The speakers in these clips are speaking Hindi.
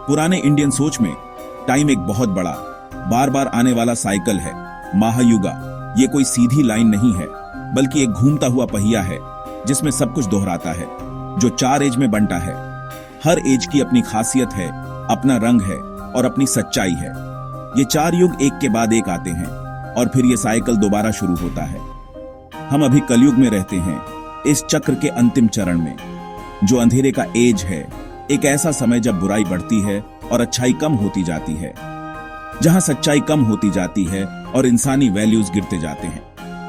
पुराने इंडियन सोच में टाइम एक बहुत बड़ा बार बार आने वाला साइकिल है। महायुगा ये कोई सीधी लाइन नहीं है, बल्कि एक घूमता हुआ पहिया है जिसमें सब कुछ दोहराता है, जो 4 एज में बंटा है। हर एज की अपनी खासियत है, अपना रंग है और अपनी सच्चाई है। ये 4 युग एक के बाद एक आते हैं और फिर ये साइकिल दोबारा शुरू होता है। हम अभी कलयुग में रहते हैं, इस चक्र के अंतिम चरण में, जो अंधेरे का एज है। एक ऐसा समय जब बुराई बढ़ती है और अच्छाई कम होती जाती है, जहां सच्चाई कम होती जाती है और इंसानी वैल्यूज गिरते जाते हैं।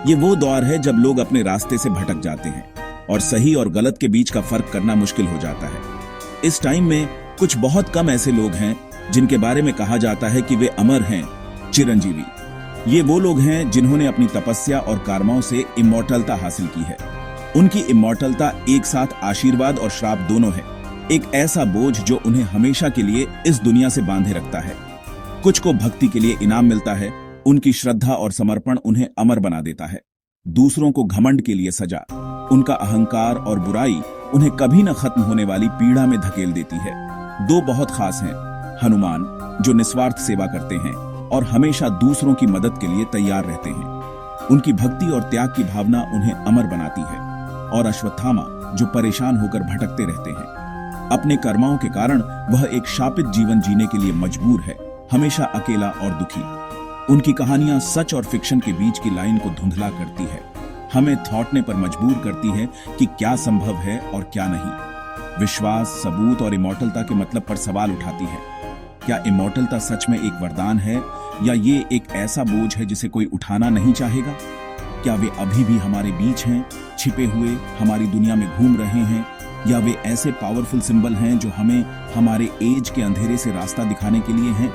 ये वो दौर है जब लोग अपने रास्ते से भटक जाते हैं और सही और गलत के बीच का फर्क करना मुश्किल हो जाता है। इस टाइम में कुछ बहुत कम ऐसे लोग हैं जिनके बारे में कहा जाता है कि वे अमर हैं, चिरंजीवी। ये वो लोग हैं जिन्होंने अपनी तपस्या और कर्मों से इमॉर्टलता हासिल की है। उनकी इमॉर्टलता एक साथ आशीर्वाद और श्राप दोनों है। एक ऐसा बोझ जो उन्हें हमेशा के लिए इस दुनिया से बांधे रखता है। कुछ को भक्ति के लिए इनाम मिलता है, उनकी श्रद्धा और समर्पण उन्हें अमर बना देता है। दूसरों को घमंड के लिए सजा, उनका अहंकार और बुराई उन्हें कभी न खत्म होने वाली पीड़ा में धकेल देती है। 2 बहुत खास हैं, हनुमान जो निस्वार्थ सेवा करते हैं और हमेशा दूसरों की मदद के लिए तैयार रहते हैं। उनकी भक्ति और त्याग की भावना उन्हें अमर बनाती है। और अश्वत्थामा जो परेशान होकर भटकते रहते हैं। अपने कर्मों के कारण वह एक शापित जीवन जीने के लिए मजबूर है, हमेशा अकेला और दुखी। उनकी कहानियां सच और फिक्शन के बीच की लाइन को धुंधला करती है, हमें थौटने पर मजबूर करती है कि क्या संभव है और क्या नहीं। विश्वास, सबूत और इमॉर्टलता के मतलब पर सवाल उठाती है। क्या इमॉर्टलता सच में एक वरदान है या ये एक ऐसा बोझ है जिसे कोई उठाना नहीं चाहेगा? क्या वे अभी भी हमारे बीच हैं, छिपे हुए हमारी दुनिया में घूम रहे हैं, या वे ऐसे पावरफुल सिंबल हैं जो हमें हमारे एज के अंधेरे से रास्ता दिखाने के लिए हैं?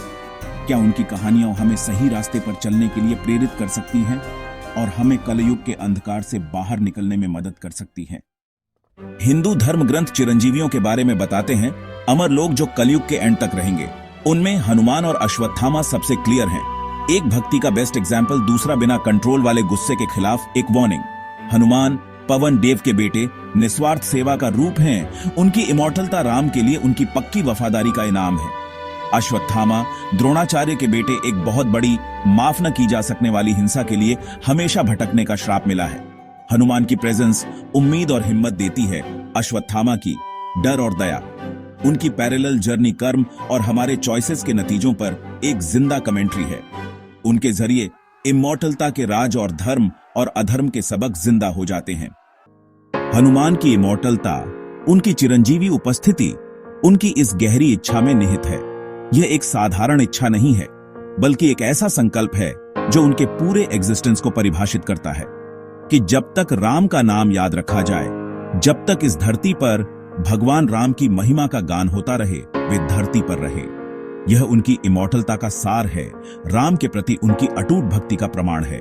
क्या उनकी कहानियां हमें सही रास्ते पर चलने के लिए प्रेरित कर सकती हैं और हमें कलयुग के अंधकार से बाहर निकलने में मदद कर सकती हैं? हिंदू धर्म ग्रंथ चिरंजीवियों के बारे में बताते हैं, अमर लोग जो कलयुग के एंड तक रहेंगे। उनमें हनुमान और अश्वत्थामा सबसे क्लियर हैं। एक भक्ति का बेस्ट एग्जाम्पल, दूसरा बिना कंट्रोल वाले गुस्से के खिलाफ एक वार्निंग। हनुमान पवन देव के बेटे, निस्वार्थ सेवा का रूप हैं। उनकी इमॉर्टलता राम के लिए उनकी पक्की वफादारी का इनाम है। अश्वत्थामा द्रोणाचार्य के बेटे, एक बहुत बड़ी माफ न की जा सकने वाली हिंसा के लिए हमेशा भटकने का श्राप मिला है। हनुमान की प्रेजेंस उम्मीद और हिम्मत देती है, अश्वत्थामा की डर और दया। उनकी पैरेलल जर्नी कर्म और हमारे चॉइसेस के नतीजों पर एक जिंदा कमेंट्री है। उनके जरिए इमॉर्टलता के राज और धर्म और अधर्म के सबक जिंदा हो जाते हैं। हनुमान की इमॉर्टलता, उनकी चिरंजीवी उपस्थिति, उनकी इस गहरी इच्छा में निहित है। यह एक साधारण इच्छा नहीं है, बल्कि एक ऐसा संकल्प है जो उनके पूरे एग्जिस्टेंस को परिभाषित करता है कि जब तक राम का नाम याद रखा जाए, जब तक इस धरती पर भगवान राम की महिमा का गान होता रहे, वे धरती पर रहे। यह उनकी इमॉर्टलता का सार है, राम के प्रति उनकी अटूट भक्ति का प्रमाण है।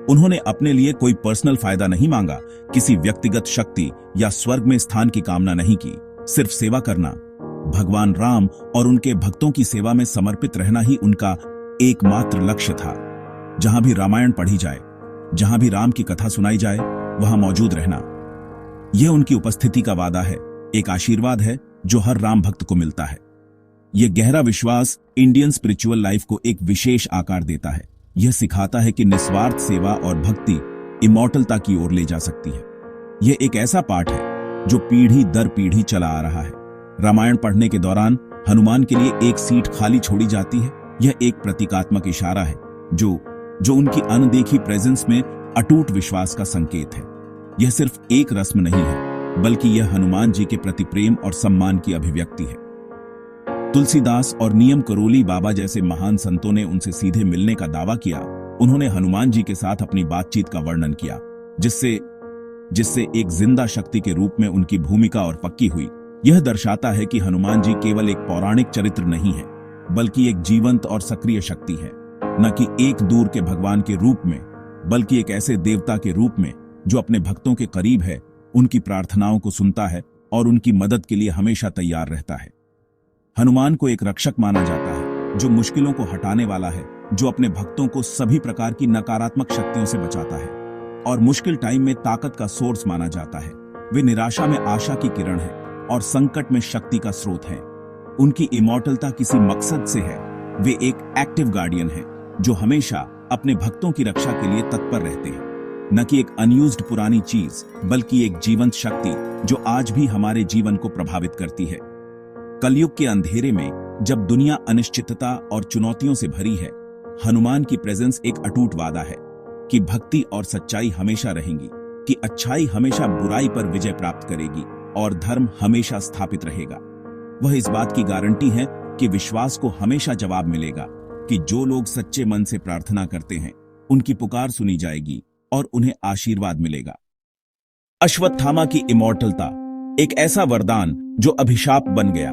उन्होंने अपने लिए कोई पर्सनल फायदा नहीं मांगा, किसी व्यक्तिगत शक्ति या स्वर्ग में स्थान की कामना नहीं की। सिर्फ सेवा करना, भगवान राम और उनके भक्तों की सेवा में समर्पित रहना ही उनका एकमात्र लक्ष्य था। जहां भी रामायण पढ़ी जाए, जहां भी राम की कथा सुनाई जाए, वहां मौजूद रहना। यह उनकी उपस्थिति का वादा है, एक आशीर्वाद है जो हर राम भक्त को मिलता है। यह गहरा विश्वास इंडियन स्पिरिचुअल लाइफ को एक विशेष आकार देता है। यह सिखाता है कि निस्वार्थ सेवा और भक्ति इमॉर्टलता की ओर ले जा सकती है। यह एक ऐसा पाठ है जो पीढ़ी दर पीढ़ी चला आ रहा है। रामायण पढ़ने के दौरान हनुमान के लिए एक सीट खाली छोड़ी जाती है। यह एक प्रतीकात्मक इशारा है जो उनकी अनदेखी प्रेजेंस में अटूट विश्वास का संकेत है। यह सिर्फ एक रस्म नहीं है, बल्कि यह हनुमान जी के प्रति प्रेम और सम्मान की अभिव्यक्ति है। तुलसीदास और नियम करोली बाबा जैसे महान संतों ने उनसे सीधे मिलने का दावा किया। उन्होंने हनुमान जी के साथ अपनी बातचीत का वर्णन किया, जिससे एक जिंदा शक्ति के रूप में उनकी भूमिका और पक्की हुई। यह दर्शाता है कि हनुमान जी केवल एक पौराणिक चरित्र नहीं है, बल्कि एक जीवंत और सक्रिय शक्ति है। न कि एक दूर के भगवान के रूप में, बल्कि एक ऐसे देवता के रूप में जो अपने भक्तों के करीब है, उनकी प्रार्थनाओं को सुनता है और उनकी मदद के लिए हमेशा तैयार रहता है। हनुमान को एक रक्षक माना जाता है, जो मुश्किलों को हटाने वाला है, जो अपने भक्तों को सभी प्रकार की नकारात्मक शक्तियों से बचाता है और मुश्किल टाइम में ताकत का सोर्स माना जाता है। वे निराशा में आशा की किरण है और संकट में शक्ति का स्रोत है। उनकी इमॉर्टलता किसी मकसद से है। वे एक एक्टिव गार्डियन हैं जो हमेशा अपने भक्तों की रक्षा के लिए तत्पर रहते हैं, न कि एक अनयूज्ड पुरानी चीज, बल्कि एक जीवंत शक्ति जो आज भी हमारे जीवन को प्रभावित करती है। कलयुग के अंधेरे में जब दुनिया अनिश्चितता और चुनौतियों से भरी है, हनुमान की प्रेजेंस एक अटूट वादा है कि भक्ति और सच्चाई हमेशा रहेंगी, कि अच्छाई हमेशा बुराई पर विजय प्राप्त करेगी और धर्म हमेशा स्थापित रहेगा। वह इस बात की गारंटी है कि विश्वास को हमेशा जवाब मिलेगा, कि जो लोग सच्चे मन से प्रार्थना करते हैं उनकी पुकार सुनी जाएगी और उन्हें आशीर्वाद मिलेगा। अश्वत्थामा की इमॉर्टलता एक ऐसा वरदान जो अभिशाप बन गया।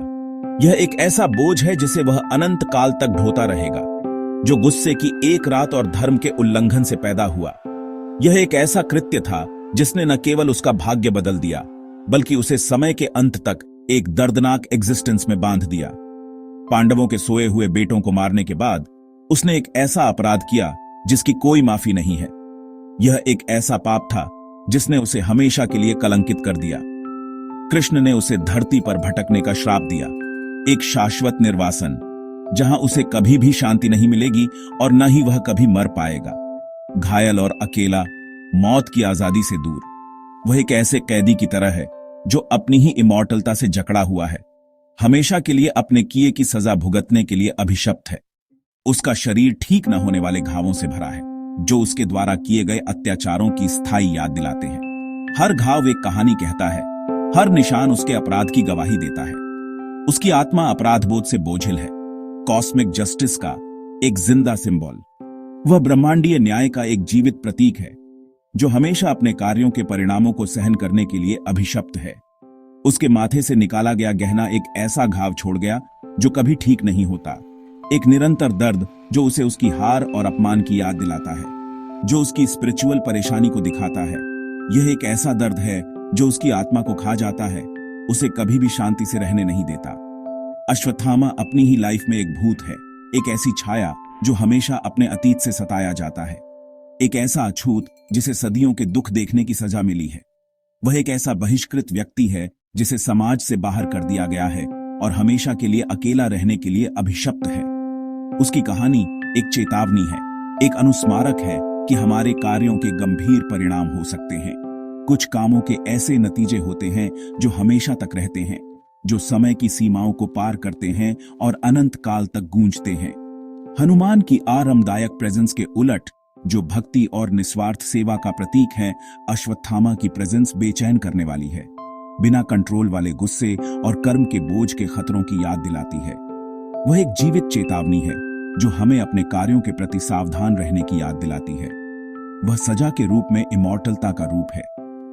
यह एक ऐसा बोझ है जिसे वह अनंत काल तक ढोता रहेगा, जो गुस्से की एक रात और धर्म के उल्लंघन से पैदा हुआ। यह एक ऐसा कृत्य था जिसने न केवल उसका भाग्य बदल दिया, बल्कि उसे समय के अंत तक एक दर्दनाक एग्जिस्टेंस में बांध दिया। पांडवों के सोए हुए बेटों को मारने के बाद उसने एक ऐसा अपराध किया जिसकी कोई माफी नहीं है। यह एक ऐसा पाप था जिसने उसे हमेशा के लिए कलंकित कर दिया। कृष्ण ने उसे धरती पर भटकने का श्राप दिया, एक शाश्वत निर्वासन, जहां उसे कभी भी शांति नहीं मिलेगी और न ही वह कभी मर पाएगा। घायल और अकेला, मौत की आजादी से दूर, वह एक ऐसे कैदी की तरह है जो अपनी ही इमॉर्टलता से जकड़ा हुआ है, हमेशा के लिए अपने किए की सजा भुगतने के लिए अभिशप्त है। उसका शरीर ठीक न होने वाले घावों से भरा है, जो उसके द्वारा किए गए अत्याचारों की स्थायी याद दिलाते हैं। हर घाव एक कहानी कहता है, हर निशान उसके अपराध की गवाही देता है। उसकी आत्मा अपराधबोध से बोझिल है, कॉस्मिक जस्टिस का एक जिंदा सिंबल। वह ब्रह्मांडीय न्याय का एक जीवित प्रतीक है, जो हमेशा अपने कार्यों के परिणामों को सहन करने के लिए अभिशप्त है। उसके माथे से निकाला गया गहना एक ऐसा घाव छोड़ गया जो कभी ठीक नहीं होता, एक निरंतर दर्द जो उसे उसकी हार और अपमान की याद दिलाता है, जो उसकी स्पिरिचुअल परेशानी को दिखाता है। यह एक ऐसा दर्द है जो उसकी आत्मा को खा जाता है, उसे कभी भी शांति से रहने नहीं देता। अश्वत्थामा अपनी ही लाइफ में एक भूत है, एक ऐसी छाया जो हमेशा अपने अतीत से सताया जाता है, एक ऐसा अछूत जिसे सदियों के दुख देखने की सजा मिली है। वह एक ऐसा बहिष्कृत व्यक्ति है जिसे समाज से बाहर कर दिया गया है और हमेशा के लिए अकेला रहने के लिए अभिशप्त है। उसकी कहानी एक चेतावनी है, एक अनुस्मारक है कि हमारे कार्यों के गंभीर परिणाम हो सकते हैं। कुछ कामों के ऐसे नतीजे होते हैं जो हमेशा तक रहते हैं, जो समय की सीमाओं को पार करते हैं और अनंत काल तक गूंजते हैं। हनुमान की आरामदायक प्रेजेंस के उलट, जो भक्ति और निस्वार्थ सेवा का प्रतीक है, अश्वत्थामा की प्रेजेंस बेचैन करने वाली है, बिना कंट्रोल वाले गुस्से और कर्म के बोझ के खतरों की याद दिलाती है। वह एक जीवित चेतावनी है जो हमें अपने कार्यों के प्रति सावधान रहने की याद दिलाती है। वह सजा के रूप में इमॉर्टलता का रूप है,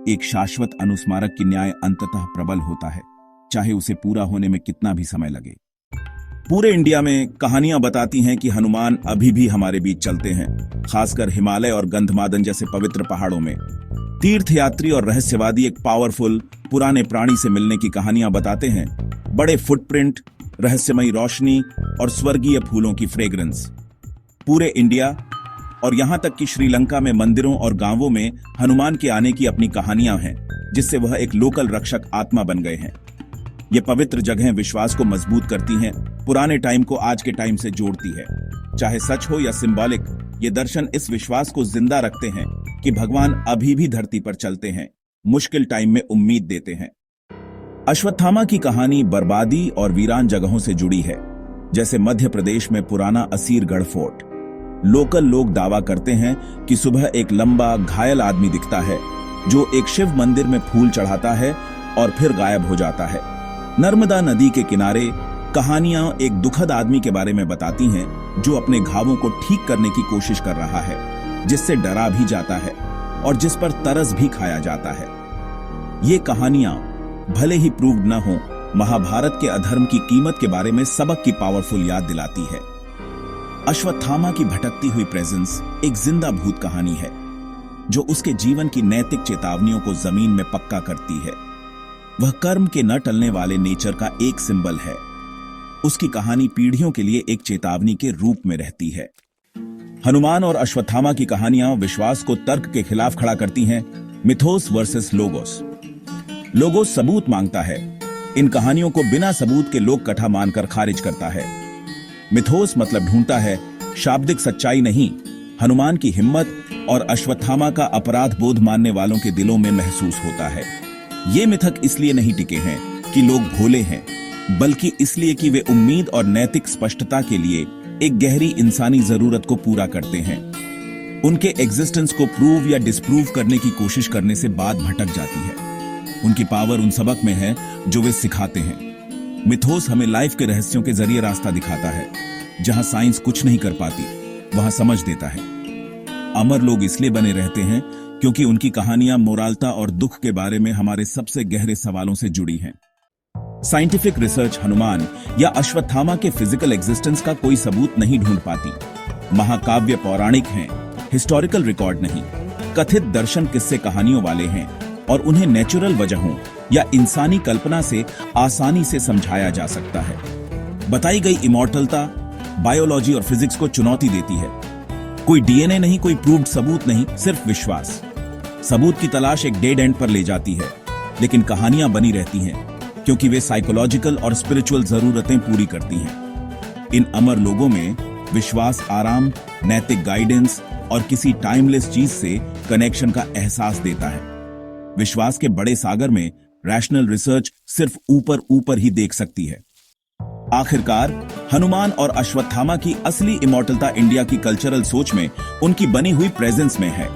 एक शाश्वत अनुस्मारक की न्याय अंततः प्रबल होता है, चाहे उसे पूरा होने में कितना भी समय लगे। पूरे इंडिया में कहानियां बताती हैं कि हनुमान अभी भी हमारे बीच चलते हैं, खासकर हिमालय और गंधमादन जैसे पवित्र पहाड़ों में। तीर्थयात्री और रहस्यवादी एक पावरफुल पुराने प्राणी से मिलने की कहानियां बताते हैं। बड़े फुटप्रिंट, रहस्यमयी रोशनी और स्वर्गीय फूलों की फ्रेग्रेंस। पूरे इंडिया और यहां तक कि श्रीलंका में मंदिरों और गांवों में हनुमान के आने की अपनी कहानियां हैं, जिससे वह एक लोकल रक्षक आत्मा बन गए हैं। ये पवित्र जगहें विश्वास को मजबूत करती हैं, पुराने टाइम को आज के टाइम से जोड़ती है। चाहे सच हो या सिंबॉलिक, ये दर्शन इस विश्वास को जिंदा रखते हैं कि भगवान अभी भी धरती पर चलते हैं, मुश्किल टाइम में उम्मीद देते हैं। अश्वत्थामा की कहानी बर्बादी और वीरान जगहों से जुड़ी है, जैसे मध्य प्रदेश में पुराना असीरगढ़ फोर्ट। लोकल लोग दावा करते हैं कि सुबह एक लंबा घायल आदमी दिखता है जो एक शिव मंदिर में फूल चढ़ाता है और फिर गायब हो जाता है। नर्मदा नदी के किनारे कहानियां एक दुखद आदमी के बारे में बताती हैं जो अपने घावों को ठीक करने की कोशिश कर रहा है, जिससे डरा भी जाता है और जिस पर तरस भी खाया जाता है। ये कहानियां भले ही प्रूव्ड न हो, महाभारत के अधर्म की कीमत के बारे में सबक की पावरफुल याद दिलाती है। अश्वत्थामा की भटकती हुई प्रेजेंस एक जिंदा भूत कहानी है जो उसके जीवन की नैतिक चेतावनियों को जमीन में पक्का करती है। वह कर्म के न टलने वाले नेचर का एक सिंबल है। उसकी कहानी पीढ़ियों के लिए एक चेतावनी के रूप में रहती है। हनुमान और अश्वत्थामा की कहानियां विश्वास को तर्क के खिलाफ खड़ा करती हैं। Mythos versus logos. लोगोस सबूत मांगता है, इन कहानियों को बिना सबूत के लोग कथा मानकर खारिज करता है। मिथोस मतलब ढूंढता है, शाब्दिक सच्चाई नहीं। हनुमान की हिम्मत और अश्वत्थामा का अपराध बोध मानने वालों के दिलों में महसूस होता है। ये मिथक इसलिए नहीं टिके हैं कि लोग भोले हैं, बल्कि इसलिए कि वे उम्मीद और नैतिक स्पष्टता के लिए एक गहरी इंसानी जरूरत को पूरा करते हैं। उनके एग्जिस्टेंस को प्रूव या डिस्प्रूव करने की कोशिश करने से बात भटक जाती है। उनकी पावर उन सबक में है जो वे सिखाते हैं। मिथोस हमें लाइफ के रहस्यों के जरिए रास्ता दिखाता है। जहां साइंस कुछ नहीं कर पाती, वहां समझ देता है। अमर लोग इसलिए बने रहते हैं क्योंकि उनकी कहानियां मोरालता और दुख के बारे में हमारे सबसे गहरे सवालों से जुड़ी हैं। साइंटिफिक रिसर्च हनुमान या अश्वत्थामा के फिजिकल एग्जिस्टेंस का कोई सबूत नहीं ढूंढ पाती। महाकाव्य पौराणिक हैं, हिस्टोरिकल रिकॉर्ड नहीं। कथित दर्शन किस्से कहानियों वाले हैं और उन्हें नेचुरल वजहों या इंसानी कल्पना से आसानी से समझाया जा सकता है। बताई गई इमॉर्टलता बायोलॉजी और फिजिक्स को चुनौती देती है। कोई डीएनए नहीं, कोई प्रूव्ड सबूत नहीं, सिर्फ विश्वास। सबूत की तलाश एक डेड एंड पर ले जाती है, लेकिन कहानियां बनी रहती हैं क्योंकि वे साइकोलॉजिकल और स्पिरिचुअल जरूरतें पूरी करती हैं। इन अमर लोगों में विश्वास, आराम, नैतिक गाइडेंस और किसी टाइमलेस चीज से कनेक्शन का एहसास देता है। विश्वास के बड़े सागर में रैशनल रिसर्च सिर्फ ऊपर ऊपर ही देख सकती है। आखिरकार हनुमान और अश्वत्थामा की असली इमॉर्टलता इंडिया की कल्चरल सोच में, उनकी बनी हुई प्रेजेंस में है।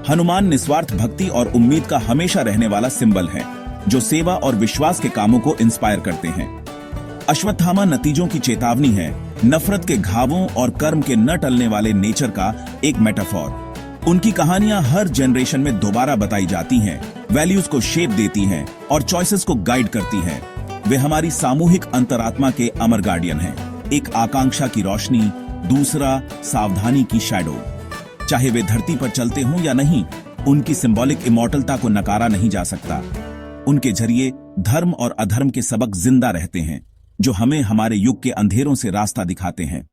हनुमान निस्वार्थ भक्ति और उम्मीद का हमेशा रहने वाला सिंबल है, जो सेवा और विश्वास के कामों को इंस्पायर करते हैं। अश्वत्थामा नतीजों की चेतावनी है, नफरत के घावों और कर्म के न टलने वाले नेचर का एक मेटाफॉर। उनकी कहानियां हर जनरेशन में दोबारा बताई जाती हैं, वैल्यूज को शेप देती हैं और चॉइसेस को गाइड करती हैं। वे हमारी सामूहिक अंतरात्मा के अमर गार्डियन हैं। एक आकांक्षा की रोशनी, दूसरा सावधानी की शैडो। चाहे वे धरती पर चलते हों या नहीं, उनकी सिंबॉलिक इमॉर्टलता को नकारा नहीं जा सकता। उनके जरिए धर्म और अधर्म के सबक जिंदा रहते हैं, जो हमें हमारे युग के अंधेरों से रास्ता दिखाते हैं।